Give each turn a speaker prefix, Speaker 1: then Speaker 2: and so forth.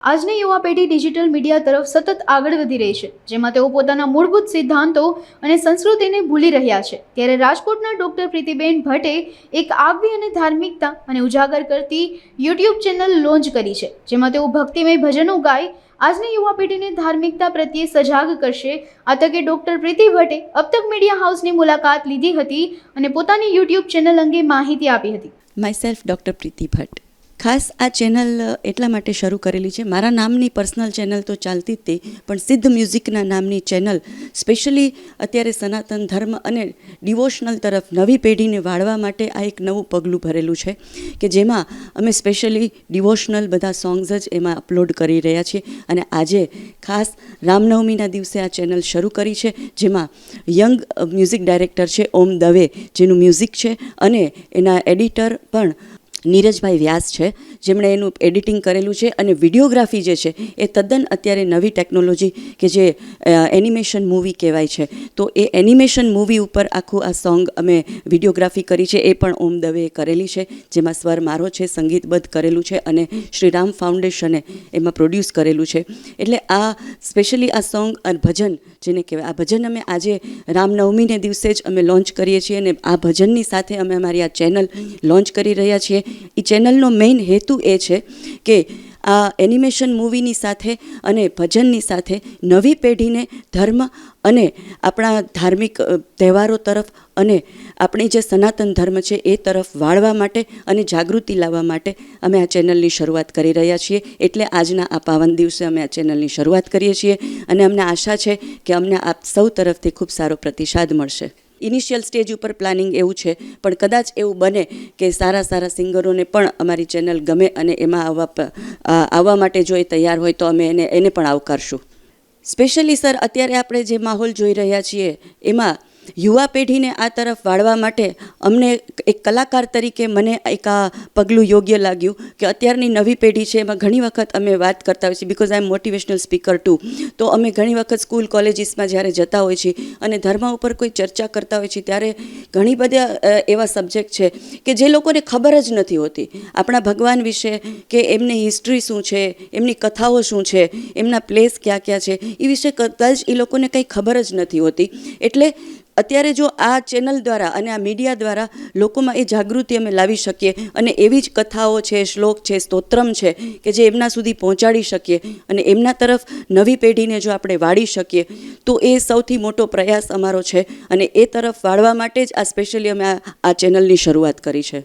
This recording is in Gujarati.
Speaker 1: આજની યુવા પેઢી ડિજિટલ મીડિયા તરફ સતત આગળ વધી રહી છે, જેમાં તેઓ પોતાના મૂળભૂત સિદ્ધાંતો અને સંસ્કૃતિને ભૂલી રહ્યા છે. ત્યારે રાજકોટના ડોક્ટર પ્રીતિબેન ભટ્ટે એક આગવી અને ધાર્મિકતા અને ઉજાગર કરતી યુટ્યુબ ચેનલ લોન્ચ કરી છે, જેમાં તેઓ ભક્તિમય ભજનો ગાઈ આજની યુવા પેઢીને ધાર્મિકતા પ્રત્યે સજાગ કરશે. આ તકે ડોક્ટર પ્રીતિ ભટ્ટે અબતક મીડિયા હાઉસની મુલાકાત લીધી હતી અને પોતાની યુટ્યુબ ચેનલ અંગે માહિતી આપી હતી.
Speaker 2: માયસેલ્ફ ડૉક્ટર પ્રીતિ ભટ્ટ. ખાસ આ ચેનલ એટલા માટે શરૂ કરેલી છે, મારા નામની પર્સનલ ચેનલ તો ચાલતી જ હતી, પણ સિદ્ધ મ્યુઝિકના નામની ચેનલ સ્પેશિયલી અત્યારે સનાતન ધર્મ અને ડિવોશનલ તરફ નવી પેઢીને વાળવા માટે આ એક નવું પગલું ભરેલું છે કે જેમાં અમે સ્પેશિયલી ડિવોશનલ બધા સોંગ્સ જ એમાં અપલોડ કરી રહ્યા છીએ. અને આજે ખાસ રામનવમીના દિવસે આ ચેનલ શરૂ કરી છે, જેમાં યંગ મ્યુઝિક ડાયરેક્ટર છે ઓમ દવે, જેનું મ્યુઝિક છે, અને એના એડિટર પણ નીરજભાઈ વ્યાસ છે, જેમણે એનું એડિટિંગ કરેલું છે. અને વિડીયોગ્રાફી જે છે એ તદ્દન અત્યારે નવી ટેકનોલોજી કે જે એનિમેશન મૂવી કહેવાય છે, તો એ એનિમેશન મૂવી ઉપર આખું આ સોંગ અમે વિડીયોગ્રાફી કરી છે, એ પણ ઓમ દવેએ કરેલી છે, જેમાં સ્વર મારો છે, સંગીતબદ્ધ કરેલું છે, અને શ્રીરામ ફાઉન્ડેશને એમાં પ્રોડ્યુસ કરેલું છે. એટલે આ સ્પેશિયલી આ સોંગ અને ભજન જેને કહેવાય, આ ભજન અમે આજે રામનવમીને દિવસે જ અમે લોન્ચ કરીએ છીએ, અને આ ભજનની સાથે અમે અમારી આ ચેનલ લોન્ચ કરી રહ્યા છીએ. એ ચેનલનો મેઇન હેતુ એ છે કે આ એનિમેશન મૂવીની સાથે અને ભજનની સાથે નવી પેઢીને ધર્મ અને આપણા ધાર્મિક તહેવારો તરફ અને આપણી જે સનાતન ધર્મ છે એ તરફ વાળવા માટે અને જાગૃતિ લાવવા માટે અમે આ ચેનલની શરૂઆત કરી રહ્યા છીએ. એટલે આજના આ પાવન દિવસે અમે આ ચેનલની શરૂઆત કરીએ છીએ, અને અમને આશા છે કે અમને આપ સૌ તરફથી ખૂબ સારો પ્રતિસાદ મળશે. ઇનિશિયલ સ્ટેજ ઉપર પ્લાનિંગ એવું છે, પણ કદાચ એવું બને કે સારા સિંગરોને પણ અમારી ચેનલ ગમે અને એમાં આવવા માટે જો એ તૈયાર હોય તો અમે એને પણ આવકારશું. સ્પેશિયલી સર, અત્યારે આપણે જે માહોલ જોઈ રહ્યા છીએ એમાં યુવા પેઢીને આ તરફ વાળવા માટે અમને એક કલાકાર તરીકે મને એક આ પગલું યોગ્ય લાગ્યું કે અત્યારની નવી પેઢી છે એમાં ઘણી વખત અમે વાત કરતા હોઈએ છીએ, because I am motivational speaker too, તો અમે ઘણી વખત સ્કૂલ કોલેજીસમાં જ્યારે જતા હોઈએ છીએ અને ધર્મ ઉપર કોઈ ચર્ચા કરતા હોઈએ છીએ, ત્યારે ઘણી બધા એવા સબ્જેક્ટ છે કે જે લોકોને ખબર જ નથી હોતી આપણા ભગવાન વિશે, કે એમની હિસ્ટ્રી શું છે, એમની કથાઓ શું છે, એમના પ્લેસ ક્યાં ક્યાં છે, એ વિશે કદાચ એ લોકોને કંઈ ખબર જ નથી હોતી. એટલે અત્યારે જો આ ચેનલ દ્વારા અને આ મીડિયા દ્વારા લોકોમાં એ જાગૃતિ અમે લાવી શકીએ અને એવી જ કથાઓ છે, શ્લોક છે, સ્તોત્રમ છે કે જે એમના સુધી પહોંચાડી શકીએ અને એમના તરફ નવી પેઢીને જો આપણે વાળી શકીએ, તો એ સૌથી મોટો પ્રયાસ અમારો છે, અને એ તરફ વાળવા માટે જ આ સ્પેશિયલી અમે આ ચેનલની શરૂઆત કરી છે.